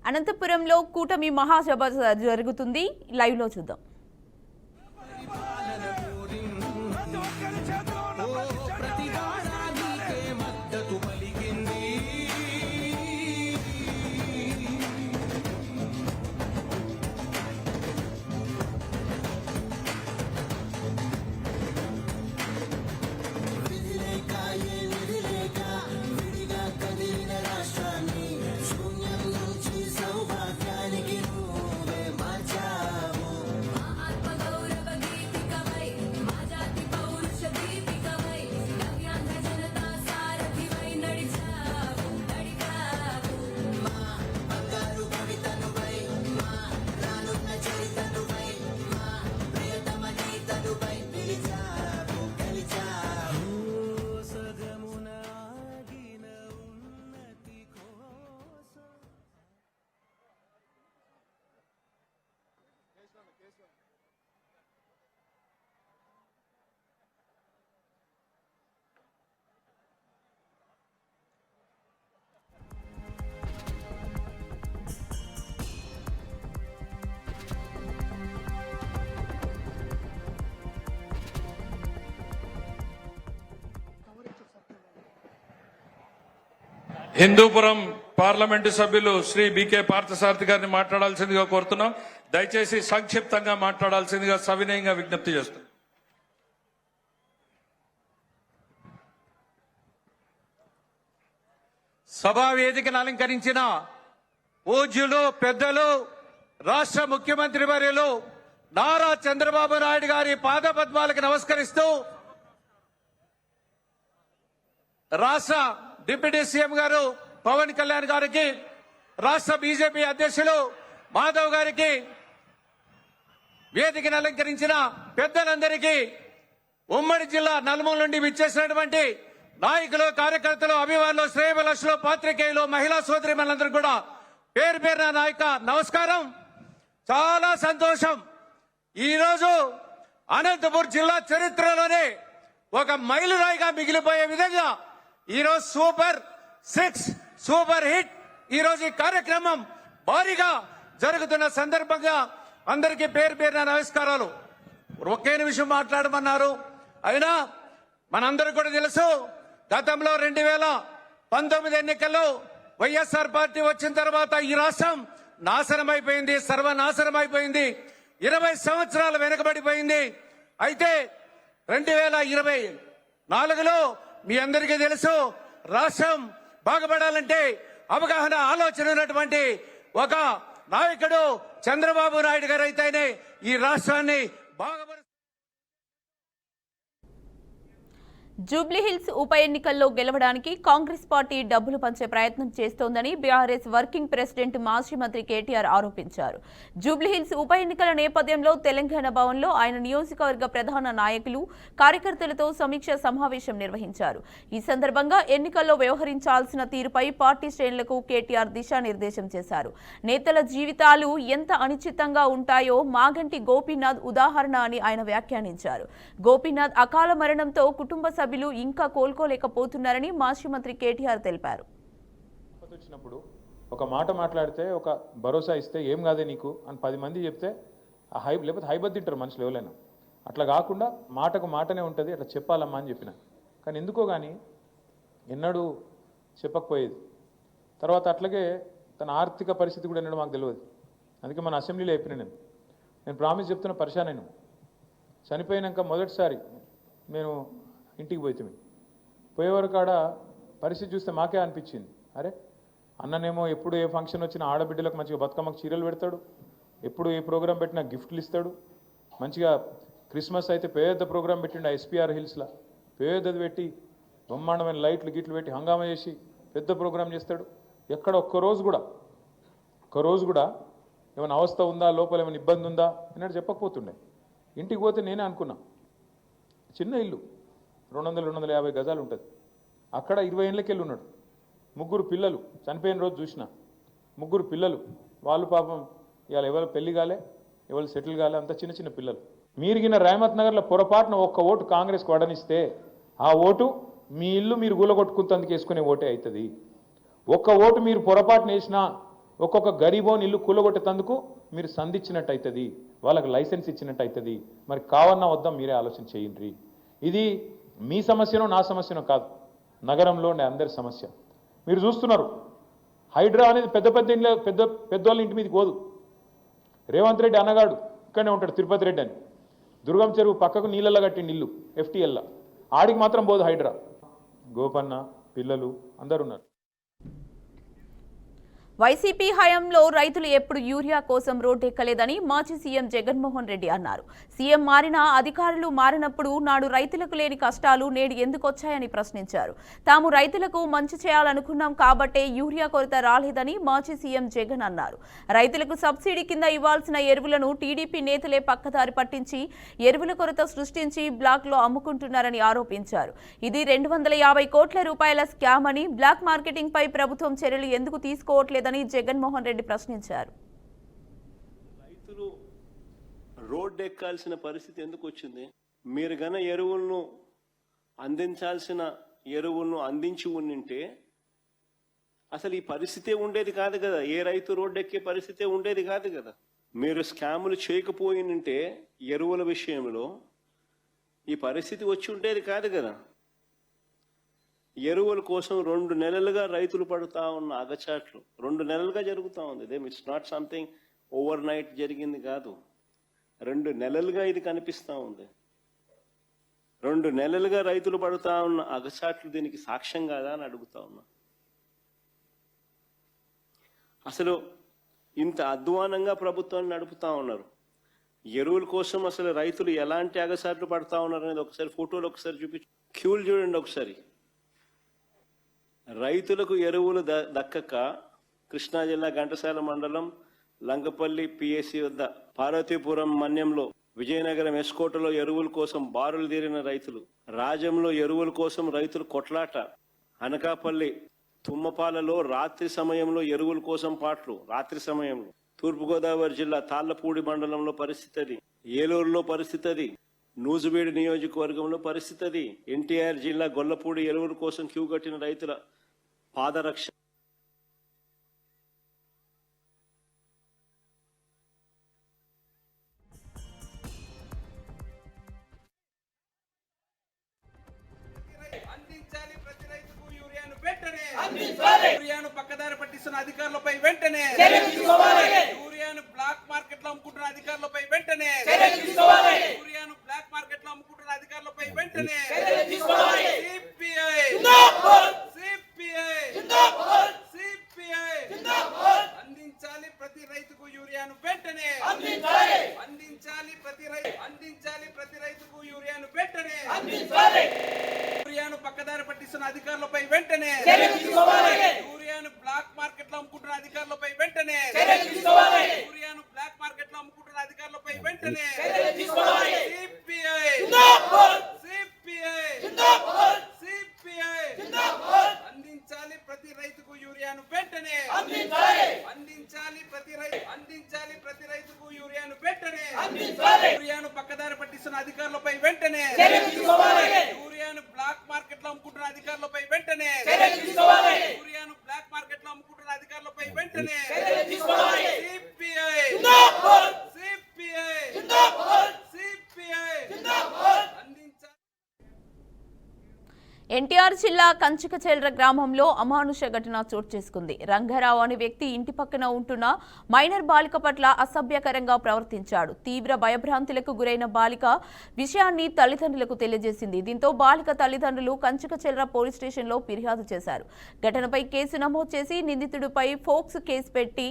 అనంతపురంలో కూటమి మహాసభ జరుగుతుంది. లైవ్ లో చూద్దాం. హిందూపురం పార్లమెంటు సభ్యులు శ్రీ బికే పార్థసారథి గారిని మాట్లాడాల్సిందిగా కోరుతున్నాం. దయచేసి సంక్షిప్తంగా మాట్లాడాల్సిందిగా సవినయంగా విజ్ఞప్తి చేస్తున్నాం. సభా వేదికను అలంకరించిన పూజ్యులు పెద్దలు రాష్ట్ర ముఖ్యమంత్రి వర్యులు నారా చంద్రబాబు నాయుడు గారి పాదపద్మాలకు నమస్కరిస్తూ రాష్ట్ర డిప్యూటీ సీఎం గారు పవన్ కళ్యాణ్ గారికి, రాష్ట్ర బీజేపీ అధ్యక్షులు మాధవ్ గారికి, వేదికను అలంకరించిన పెద్దలందరికీ, ఉమ్మడి జిల్లా నలుమూల నుండి విచ్చేసినటువంటి నాయకులు, కార్యకర్తలు, అభిమానులు, శ్రేయభిలాషులు, పాత్రికేయులు, మహిళా సోదరిమణులందరూ కూడా పేరు పేరున నాయక నమస్కారం. చాలా సంతోషం. ఈరోజు అనంతపురం జిల్లా చరిత్రలోనే ఒక మైలురాయిగా మిగిలిపోయే విధంగా ఈరోజు సూపర్ 6 సూపర్ హిట్ ఈరోజు ఈ కార్యక్రమం భారీగా జరుగుతున్న సందర్భంగా అందరికీ పేరు పేరున నమస్కారాలు. ఒకే నిమిషం మాట్లాడమన్నారు. అయినా మనందరూ కూడా తెలుసు, గతంలో 2019 ఎన్నికల్లో వైఎస్ఆర్ పార్టీ వచ్చిన తర్వాత ఈ రాష్ట్రం నాశనమైపోయింది, సర్వనాశనమైపోయింది, 20 సంవత్సరాలు వెనుకబడిపోయింది. అయితే 2024లో మీ అందరికీ తెలుసు, రాష్ట్రం బాగుపడాలంటే అవగాహన, ఆలోచన ఉన్నటువంటి ఒక నాయకుడు చంద్రబాబు నాయుడు గారు అయితేనే ఈ రాష్ట్రాన్ని బాగుపడ. జూబ్లీహిల్స్ ఉప ఎన్నికల్లో గెలవడానికి కాంగ్రెస్ పార్టీ డబ్బులు పంచే ప్రయత్నం చేస్తోందని బీఆర్ఎస్ వర్కింగ్ ప్రెసిడెంట్ మాజీ మంత్రి కేటీఆర్ ఆరోపించారు. జూబ్లీహిల్స్ ఉప ఎన్నికల నేపథ్యంలో తెలంగాణ భవన్లో ఆయన నియోజకవర్గ ప్రధాన నాయకులు, కార్యకర్తలతో సమీక్ష సమావేశం నిర్వహించారు. ఈ సందర్భంగా ఎన్నికల్లో వ్యవహరించాల్సిన తీరుపై పార్టీ శ్రేణులకు కేటీఆర్ దిశానిర్దేశం చేశారు. నేతల జీవితాలు ఎంత అనిశ్చితంగా ఉంటాయో మాగంటి గోపీనాథ్ ఉదాహరణ అని ఆయన వ్యాఖ్యానించారు. గోపీనాథ్ అకాల మరణంతో కుటుంబ సభ్యులు ఇంకా కోలుకోలేకపోతున్నారని మాజీ మంత్రి కేటీఆర్ తెలిపారు. ఒక మాట మాట్లాడితే, ఒక భరోసా ఇస్తే ఏం కాదే నీకు అని 10 మంది చెప్తే లేకపోతే హైబత్ తింటారు మనుషులు ఎవరైనా. అట్లా కాకుండా మాటకు మాటనే ఉంటుంది, అట్లా చెప్పాలమ్మా అని చెప్పిన. కానీ ఎందుకో కానీ ఎన్నడూ చెప్పకపోయేది. తర్వాత అట్లాగే తన ఆర్థిక పరిస్థితి కూడా ఎన్నడూ మాకు తెలియదు. అందుకే మన అసెంబ్లీలో చెప్పిన నేను ప్రామిస్ చెప్తున్న పరిశాన్ అయినా. చనిపోయినాక మొదటిసారి నేను ఇంటికి పోయేవారు కాడ పరిస్థితి చూస్తే మాకే అనిపించింది, అరే అన్ననేమో ఎప్పుడు ఏ ఫంక్షన్ వచ్చినా ఆడబిడ్డలకు మంచిగా బతుకమ్మకు చీరలు పెడతాడు, ఎప్పుడు ఏ ప్రోగ్రాం పెట్టినా గిఫ్ట్లు ఇస్తాడు, మంచిగా క్రిస్మస్ అయితే పెద్ద ప్రోగ్రాం పెట్టిండు ఎస్పీఆర్ హిల్స్లో, పెద్దది పెట్టి బ్రహ్మాండమైన లైట్లు గిట్లు పెట్టి హంగామా చేసి పెద్ద ప్రోగ్రాం చేస్తాడు. ఎక్కడ ఒక్కరోజు కూడా ఏమైనా అవస్థ ఉందా, లోపల ఏమైనా ఇబ్బంది ఉందా అన్నట్టు చెప్పకపోతుండే. ఇంటికి పోతే నేనే అనుకున్నా, చిన్న ఇల్లు 200-250 గజాలు ఉంటుంది, అక్కడ 20 ఏళ్ళకెళ్ళి ఉన్నాడు. 3 పిల్లలు, చనిపోయిన రోజు చూసిన 3 పిల్లలు, వాళ్ళు పాపం ఇవాళ ఎవరు పెళ్లి కాలే, ఎవరు సెటిల్ కాలే, అంత చిన్న చిన్న పిల్లలు. మీరిగిన రాయమత్ నగర్లో పొరపాటున ఒక్క ఓటు కాంగ్రెస్కి వడనిస్తే ఆ ఓటు మీ ఇల్లు మీరు గూలగొట్టుకుంటందుకు వేసుకునే ఓటే అవుతుంది. ఒక్క ఓటు మీరు పొరపాటున వేసినా ఒక్కొక్క గరీబోని ఇల్లు కూలగొట్టేందుకు మీరు సంధించినట్టు అవుతుంది, వాళ్ళకి లైసెన్స్ ఇచ్చినట్టు అవుతుంది. మరి కావన్నా వద్దాం మీరే ఆలోచన చేయండి. ఇది మీ సమస్యనో నా సమస్యనో కాదు, నగరంలో ఉండే అందరి సమస్య. మీరు చూస్తున్నారు, హైడ్రా అనేది పెద్ద పెద్ద ఇంట్లో పెద్దోళ్ళ ఇంటి మీదకి పోదు. రేవంత్ రెడ్డి అన్నగాడు ఇక్కడనే ఉంటాడు, తిరుపతి రెడ్డి అని, దుర్గం చెరువు పక్కకు నీళ్ళల్లో కట్టిండి ఇల్లు FTL. ఆడికి మాత్రం పోదు హైడ్రా. గోపన్న పిల్లలు అందరు ఉన్నారు. వైసీపీ హయాంలో రైతులు ఎప్పుడు యూరియా కోసం రోడ్డెక్కలేదని మాజీ సీఎం జగన్మోహన్ రెడ్డి అన్నారు. సీఎం మారినా అధికారులు మారినప్పుడు నాడు రైతులకు లేని కష్టాలు నేడు ఎందుకు వచ్చాయని ప్రశ్నించారు. తాము రైతులకు మంచి చేయాలనుకున్నాం కాబట్టే యూరియా కొరత రాలేదని మాజీ సీఎం జగన్ అన్నారు. రైతులకు సబ్సిడీ కింద ఇవ్వాల్సిన ఎరువులను టీడీపీ నేతలే పక్కదారి పట్టించి ఎరువుల కొరత సృష్టించి బ్లాక్లో అమ్ముకుంటున్నారని ఆరోపించారు. ఇది 250 కోట్ల రూపాయల స్కామ్ అని, బ్లాక్ మార్కెటింగ్ పై ప్రభుత్వం చర్యలు ఎందుకు తీసుకోవట్లేదు జగన్మోహన్ రెడ్డి ప్రశ్నించారు. రైతులు రోడ్డు ఎక్కాల్సిన పరిస్థితి ఎందుకు వచ్చింది? మీరు గన ఎరువులను అందించాల్సిన ఎరువులను అందించి ఉండింటే అసలు ఈ పరిస్థితే ఉండేది కాదు కదా. ఏ రైతు రోడ్డు ఎక్కే పరిస్థితే ఉండేది కాదు కదా. మీరు స్కాములు చేయకపోయినంటే ఎరువుల విషయంలో ఈ పరిస్థితి వచ్చి ఉండేది కాదు కదా. ఎరువుల కోసం 2 నెలలుగా రైతులు పడుతూ ఉన్న అగచాట్లు 2 నెలలుగా జరుగుతూ ఉంది. It's not something over night జరిగింది కాదు. 2 నెలలుగా ఇది కనిపిస్తూ ఉంది. 2 నెలలుగా రైతులు పడుతూ ఉన్న అగచాట్లు దీనికి సాక్ష్యం కాదా అని అడుగుతా ఉన్నా. అసలు ఇంత అధ్వానంగా ప్రభుత్వాన్ని నడుపుతా ఉన్నారు. ఎరువుల కోసం అసలు రైతులు ఎలాంటి అగచాట్లు పడతా ఉన్నారు అనేది ఒకసారి ఫోటోలు ఒకసారి చూపించి, క్యూలు చూడండి ఒకసారి. రైతులకు ఎరువులు దక్కక కృష్ణా జిల్లా ఘంటసాల మండలం లంకపల్లి PSC వద్ద, పార్వతీపురం మన్యంలో, విజయనగరం ఎస్కోటలో ఎరువుల కోసం బారులు తీరిన రైతులు, రాజంలో ఎరువుల కోసం రైతులు కొట్లాట, అనకాపల్లి తుమ్మపాలలో రాత్రి సమయంలో ఎరువుల కోసం పాటలు, రాత్రి సమయంలో, తూర్పుగోదావరి జిల్లా తాళ్లపూడి మండలంలో పరిస్థితి అది, ఏలూరులో పరిస్థితి అది, నూజివీడు నియోజకవర్గంలో పరిస్థితి అది, NTR జిల్లా గొల్లపూడి ఎరువుల కోసం క్యూ కట్టిన రైతుల పాదరక్ష. అందించాలి ప్రతి రైతుకు యూరియాను వెంటనే, యూరియాను పక్కదారి పట్టిస్తున్న అధికారులపై వెంటనే, యూరియాను బ్లాక్ మార్కెట్ లో అమ్ముకుంటున్న అధికారులపై వెంటనే, యూరియాను బ్లాక్ మార్కెట్ లో అమ్ముకుంటున్న అధికారులపై వెంటనే. అందించాలి ప్రతి రైతుకు యూరియాను వెంటనే, అందించాలి ప్రతి రైతుకు యూరియాను వెంటనే, యూరియాను పక్కదారి పట్టిస్తున్న అధికారులపై వెంటనే, యూరియాను బ్లాక్ మార్కెట్ లో అమ్ముకుంటున్న అధికారులపై వెంటనే, యూరియాను బ్లాక్ మార్కెట్ లో అమ్ముకుంటున్న అధికారులపై వెంటనే. అందించాలి ప్రతి రైతుకు యూరియాను వెంటనే, అందించాలి ప్రతి రైతుకు యూరియాను వెంటనే, యూరియాను పక్కదారి పట్టిస్తున్న అధికారులపై వెంటనే, యూరియాను బ్లాక్ మార్కెట్ లో అమ్ముకుంటున్న అధికారులపై వెంటనే, యూరియాను బ్లాక్ మార్కెట్ లో అమ్ముకుంటున్న అధికారులపై వెంటనే. ఎన్టీఆర్ జిల్లా కంచికచెర్ల గ్రామంలో అమానుష ఘటన చోటు చేసుకుంది. రంగారావు అనే వ్యక్తి ఇంటి పక్కన ఉంటున్న మైనర్ బాలిక పట్ల అసభ్యకరంగా ప్రవర్తించాడు. తీవ్ర భయభ్రాంతులకు గురైన బాలిక విషయాన్ని తల్లిదండ్రులకు తెలియజేసింది. దీంతో బాలిక తల్లిదండ్రులు కంచికచెర్ల పోలీస్ స్టేషన్లో ఫిర్యాదు చేశారు. ఘటనపై కేసు నమోదు చేసి నిందితుడిపై ఫోక్స్ కేసు పెట్టి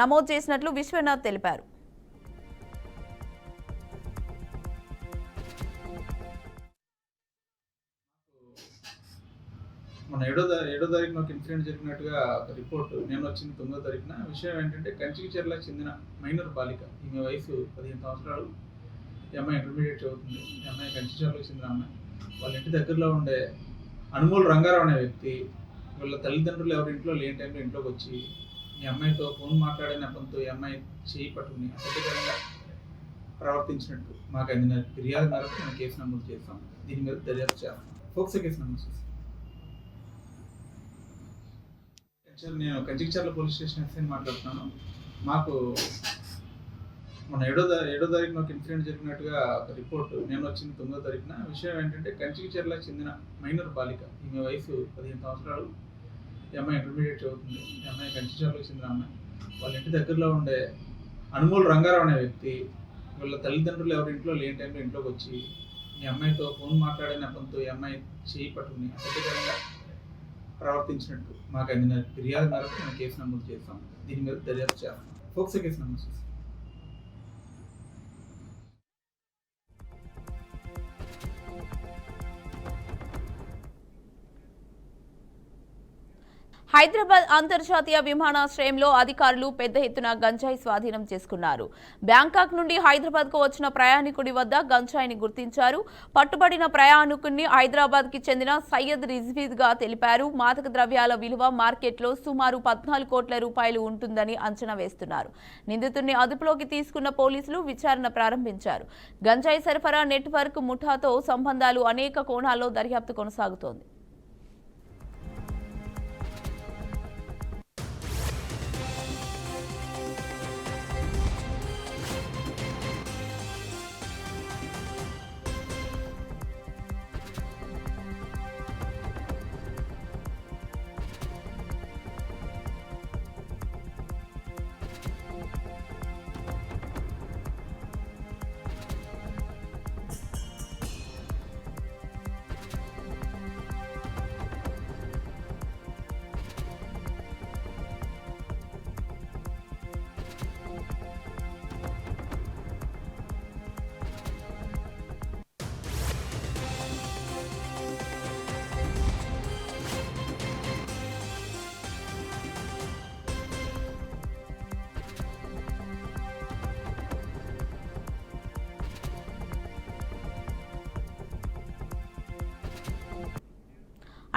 నమోదు చేసినట్లు విశ్వనాథ్ తెలిపారు. మన ఏడో తారీఖున ఒక ఇన్సిడెంట్ జరిగినట్టుగా రిపోర్ట్ నేను వచ్చింది 9వ తారీఖున. విషయం ఏంటంటే కంచికచెర్లకు చెందిన మైనర్ బాలిక, ఈమె వయసు 15 సంవత్సరాలు. ఈ అమ్మాయి ఇంటర్మీడియట్ చదువుతుంది. ఈ అమ్మాయి కంచికచెర్లకు చెందిన అమ్మాయి. వాళ్ళ ఇంటి దగ్గరలో ఉండే అనుమూల్ రంగారావు అనే వ్యక్తి వీళ్ళ తల్లిదండ్రులు ఎవరి ఇంట్లో లేని టైంలో ఇంట్లోకి వచ్చి ఈ అమ్మాయితో ఫోన్ మాట్లాడే నెపంతో ఈ అమ్మాయి చేయి పట్టుకుని అసభ్యకరంగా ప్రవర్తించినట్టు మాకు అందిన ఫిర్యాదు మేరకు మేము కేసు నమోదు చేస్తాం. దీని మీద దర్యాప్తు చేస్తాం. ఫోక్సో కేసు నమోదు చేస్తాం. సార్ నేను కంచికచర్ల పోలీస్ స్టేషన్ ఎస్ఐని మాట్లాడుతున్నాను. మాకు మన ఏడో తారీఖున ఒక ఇన్సిడెంట్ జరిగినట్టుగా ఒక రిపోర్ట్ నేను వచ్చింది 9వ తారీఖున. విషయం ఏంటంటే కంచికచర్లకు చెందిన మైనర్ బాలిక, ఈమె వయసు 15 సంవత్సరాలు. ఈ అమ్మాయి ఇంటర్మీడియట్ చదువుతుంది. ఈ అమ్మాయి కంచికచర్లకు చెందిన అమ్మాయి. వాళ్ళ ఇంటి దగ్గరలో ఉండే అనుమోల్ రంగారావు అనే వ్యక్తి వీళ్ళ తల్లిదండ్రులు ఎవరి ఇంట్లో లేని టైంలో ఇంట్లోకి వచ్చి ఈ అమ్మాయితో ఫోన్ మాట్లాడే నెపంతో ఈ అమ్మాయి చేయి పట్టుకుని అసభ్యకరంగా ప్రవర్తించినట్టు మాకు అందిన ఫిర్యాదు మేరకు మేము కేసు నమోదు చేస్తాం. దీని మీద దర్యాప్తు చేస్తాం. ఫోక్సో కేసు నమోదు చేస్తాం. హైదరాబాద్ అంతర్జాతీయ విమానాశ్రయంలో అధికారులు పెద్ద ఎత్తున గంజాయి స్వాధీనం చేసుకున్నారు. బ్యాంకాక్ నుండి హైదరాబాద్ కు వచ్చిన ప్రయాణికుడి వద్ద గంజాయిని గుర్తించారు. పట్టుబడిన ప్రయాణికుడిని హైదరాబాద్ కి చెందిన సయ్యద్ రిజ్వీద్ గా తెలిపారు. మాదక ద్రవ్యాల విలువ మార్కెట్లో సుమారు 14 కోట్ల రూపాయలు ఉంటుందని అంచనా వేస్తున్నారు. నిందితుడిని అదుపులోకి తీసుకున్న పోలీసులు విచారణ ప్రారంభించారు. గంజాయి సరఫరా నెట్వర్క్ ముఠాతో సంబంధాలు అనేక కోణాల్లో దర్యాప్తు కొనసాగుతోంది.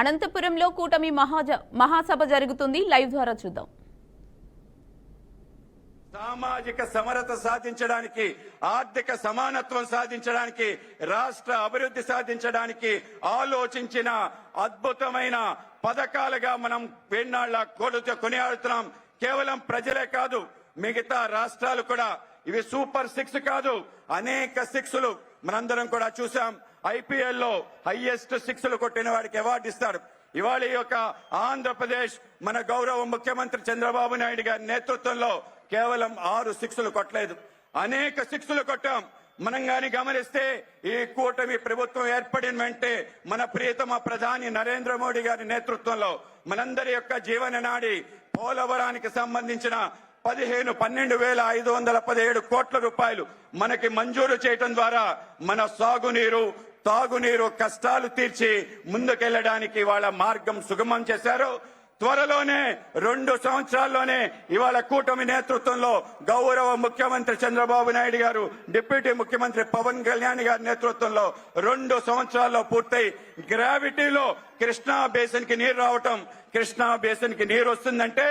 అనంతపురంలో కూటమి మహాసభ జరుగుతుంది. లైవ్ ద్వారా చూద్దాం. సామాజిక సమరత సాధించడానికి, ఆర్థిక సమానత్వం సాధించడానికి, రాష్ట్ర అభివృద్ధి సాధించడానికి ఆలోచించిన అద్భుతమైన పథకాలుగా మనం వేన్నాళ్ల కొనియాడుతున్నాం. కేవలం ప్రజలే కాదు, మిగతా రాష్ట్రాలు కూడా. ఇవి సూపర్ 6 కాదు, అనేక 6లు మనందరం కూడా చూసాం. ఐపీఎల్ లో హైయెస్ట్ 6లు కొట్టిన వాడికి అవార్డు ఇస్తారు. ఇవాళ ఈ యొక్క ఆంధ్రప్రదేశ్ మన గౌరవ ముఖ్యమంత్రి చంద్రబాబు నాయుడు గారి నేతృత్వంలో కేవలం 6 6లు కొట్టలేదు, అనేక 6లు కొట్టాం. మనం గాని గమనిస్తే ఈ కూటమి ప్రభుత్వం ఏర్పడిన వెంటే మన ప్రియతమ ప్రధాని నరేంద్ర మోడీ గారి నేతృత్వంలో మనందరి యొక్క జీవన నాడి పోలవరానికి సంబంధించిన 12,517 కోట్ల రూపాయలు మనకి మంజూరు చేయడం ద్వారా మన సాగునీరు, తాగునీరు కష్టాలు తీర్చి ముందుకెళ్లడానికి వాళ్ళ మార్గం సుగమం చేశారు. త్వరలోనే 2 సంవత్సరాల్లోనే ఇవాళ కూటమి నేతృత్వంలో గౌరవ ముఖ్యమంత్రి చంద్రబాబు నాయుడు గారు, డిప్యూటీ ముఖ్యమంత్రి పవన్ కళ్యాణ్ గారి నేతృత్వంలో 2 సంవత్సరాల్లో పూర్తయి గ్రావిటీలో కృష్ణా బేసిన్ కి నీరు రావటం. కృష్ణా బేసిన్ కి నీరు వస్తుందంటే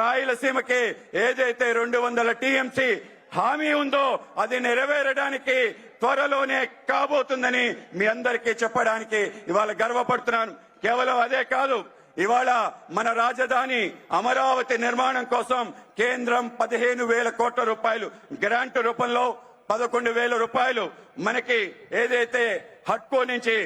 రాయలసీమకి ఏదైతే 200 టీఎంసీ హామీ ఉందో అది నెరవేరడానికి త్వరలోనే కాబోతుందని మీ అందరికీ చెప్పడానికి ఇవాళ గర్వపడుతున్నాను. కేవలం అదే కాదు, ఇవాళ మన రాజధాని అమరావతి నిర్మాణం కోసం కేంద్రం 15,000 కోట్ల రూపాయలు గ్రాంట్ రూపంలో 11,000 రూపాయలు మనకి ఏదైతే హడ్కో నుంచి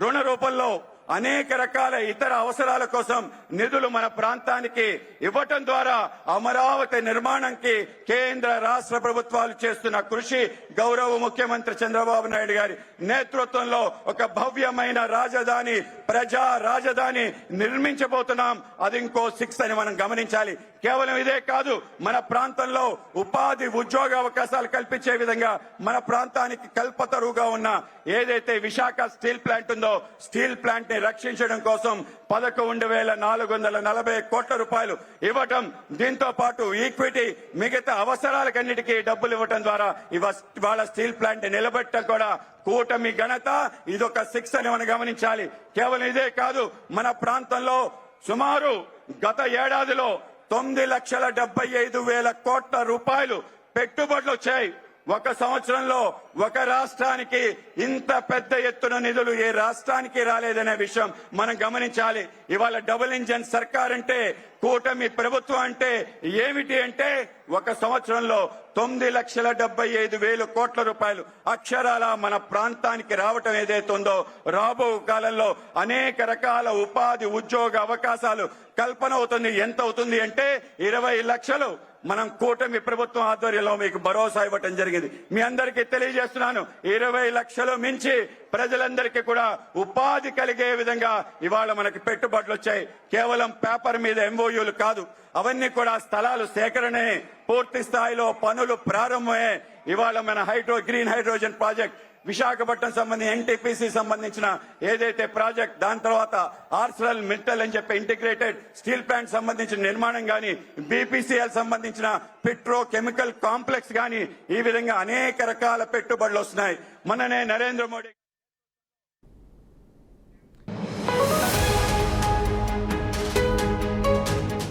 రుణ రూపంలో అనేక రకాల ఇతర అవసరాల కోసం నిధులు మన ప్రాంతానికి ఇవ్వటం ద్వారా అమరావతి నిర్మాణానికి కేంద్ర రాష్ట్ర ప్రభుత్వాలు చేస్తున్న కృషి, గౌరవ ముఖ్యమంత్రి చంద్రబాబు నాయుడు గారి నేతృత్వంలో ఒక భవ్యమైన రాజధాని, ప్రజా రాజధాని నిర్మించబోతున్నాం. అది ఇంకో 6 అని మనం గమనించాలి. కేవలం ఇదే కాదు, మన ప్రాంతంలో ఉపాధి ఉద్యోగ అవకాశాలు కల్పించే విధంగా మన ప్రాంతానికి కల్పతరువుగా ఉన్న ఏదైతే విశాఖ స్టీల్ ప్లాంట్ ఉందో, స్టీల్ ప్లాంట్ ని రక్షించడం కోసం 11,440 కోట్ల రూపాయలు ఇవ్వటం, దీంతో పాటు ఈక్విటీ, మిగతా అవసరాలకన్నిటికీ డబ్బులు ఇవ్వటం ద్వారా ఇవాళ స్టీల్ ప్లాంట్ నిలబెట్టడం కూడా కూటమి ఘనత. ఇదొక 6 అని మనం గమనించాలి. కేవలం ఇదే కాదు, మన ప్రాంతంలో సుమారు గత ఏడాదిలో 9,75,000 కోట్ల రూపాయలు పెట్టుబడులు వచ్చాయి. 1 సంవత్సరంలో ఒక రాష్ట్రానికి ఇంత పెద్ద ఎత్తున నిధులు ఏ రాష్ట్రానికి రాలేదనే విషయం మనం గమనించాలి. ఇవాళ డబుల్ ఇంజన్ సర్కార్ అంటే, కూటమి ప్రభుత్వం అంటే ఏమిటి అంటే, ఒక సంవత్సరంలో 9,75,000 కోట్ల రూపాయలు అక్షరాల మన ప్రాంతానికి రావటం ఏదైతే ఉందో, రాబో కాలంలో అనేక రకాల ఉపాధి ఉద్యోగ అవకాశాలు కల్పన అవుతుంది. ఎంత అవుతుంది అంటే 20 లక్షలు మనం కూటమి ప్రభుత్వం ఆధ్వర్యంలో మీకు భరోసా ఇవ్వటం జరిగింది. మీ అందరికీ తెలియజేస్తున్నాను, 20 లక్షలు మించి ప్రజలందరికీ కూడా ఉపాధి కలిగే విధంగా ఇవాళ మనకి పెట్టుబడులు వచ్చాయి. కేవలం పేపర్ మీద ఎంఓయూలు కాదు, అవన్నీ కూడా స్థలాలు సేకరణే, పూర్తి స్థాయిలో పనులు ప్రారంభమే. ఇవాళ మన గ్రీన్ హైడ్రోజన్ ప్రాజెక్ట్, విశాఖపట్నం సంబంధించి ఎన్టీపీసీ సంబంధించిన ఏదైతే ప్రాజెక్ట్, దాని తర్వాత ఆర్సెల్ మిట్టల్ అని చెప్పి ఇంటిగ్రేటెడ్ స్టీల్ ప్లాంట్ సంబంధించిన నిర్మాణం గాని, బీపీసీఎల్ సంబంధించిన పెట్రో కెమికల్ కాంప్లెక్స్ గాని, ఈ విధంగా అనేక రకాల పెట్టుబడులు వస్తున్నాయి. మననే నరేంద్ర మోడీ